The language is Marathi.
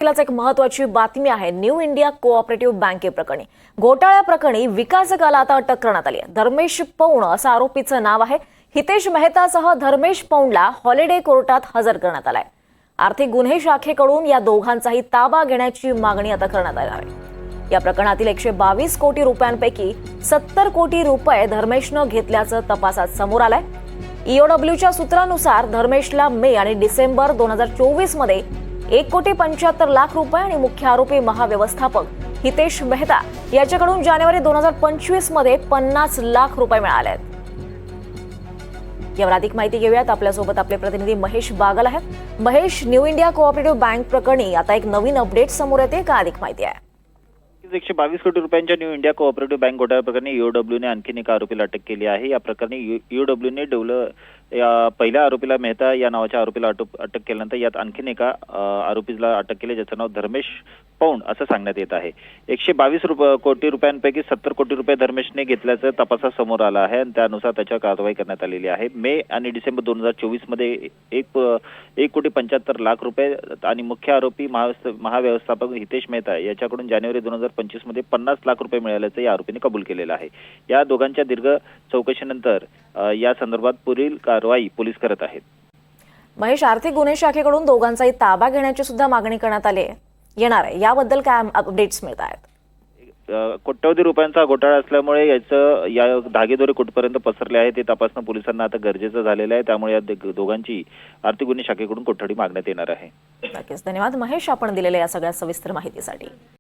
एक महत्त्वाची बातमी आहे न्यू इंडिया कोऑपरेटिव्ह बँकेप्रकरणी। घोटाळ्याप्रकरणी विकासकाला आता अटक करण्यात आली आहे। धर्मेश पौण असं आरोपीचं नाव आहे। हितेश मेहतासह धर्मेश पौणला हॉलिडे कोर्टात हजर करण्यात आलाय। आर्थिक गुन्हे शाखेकडून या दोघांचाही ताबा घेण्याची मागणी आता करण्यात आली आहे। या प्रकरणातील 122 कोटी रुपयांपैकी 70 कोटी रुपये धर्मेशनं घेतल्याचं तपासात समोर आलंय। ईओडब्ल्यूच्या सूत्रानुसार धर्मेशला मे आणि डिसेंबर 2024 मध्ये 1,75,00,000 रुपये आणि मुख्य आरोपी महाव्यवस्थापक हितेश मेहता याच्याकडून जानेवारी 2025 मध्ये 50 लाख रुपये मिळाले आहेत। यावर अधिक माहिती घेऊयात। आपल्यासोबत आपले प्रतिनिधी महेश बागल आहेत। Mahesh, new India cooperative bank प्रकरणी आता एक नवीन अपडेट समोर येते, का अधिक माहिती आहे? 122 कोटी रुपयांच्या न्यू इंडिया कोऑपरेटिव्ह बँक घोटाळ्या प्रकरणी ईओडब्ल्यूने आणखीन एका आरोपीला अटक केली आहे। या प्रकरणी ईओडब्ल्यूने पहिल्या आरोपीला मेहता या नावाच्या आरोपीला अटक केल्यानंतर यात आणखीन एका आरोपीला अटक केली, ज्याचं नाव धर्मेश पौण असं सांगण्यात येत आहे। 122 कोटी रुपयांपैकी 70 कोटी रुपये धर्मेशने घेतल्याचं तपासात समोर आलं आहे आणि त्यानुसार त्याच्यावर कारवाई करण्यात आलेली आहे। मे आणि डिसेंबर 2024 मध्ये 1,75,00,000 रुपये आणि मुख्य आरोपी महाव्यवस्थापक हितेश मेहता याच्याकडून जानेवारी 2025 मध्ये 50 लाख रुपये मिळाल्याचं या आरोपीने कबूल केलेलं आहे। या दोघांच्या दीर्घ चौकशीनंतर या संदर्भात पुढील कारवाई पोलीस करत आहेत। महेश, आर्थिक गुन्हे शाखेकडून दोघांचाही ताबा घेण्याची सुद्धा मागणी करण्यात आली येणार आहे। याबद्दल काय अपडेट्स मिळत आहेत? कोट्यवधी रुपयांचा घोटाळा असल्यामुळे या धागेदोरे कुठपर्यंत पसरले आहे ते तपासणं पोलिसांना आता गरजेचं झालेलं आहे। त्यामुळे या दोघांची आर्थिक गुन्हे शाखेकडून कोठडी मागण्यात येणार आहे। नक्कीच, धन्यवाद महेश, आपण दिलेल्या या सगळ्या सविस्तर माहितीसाठी।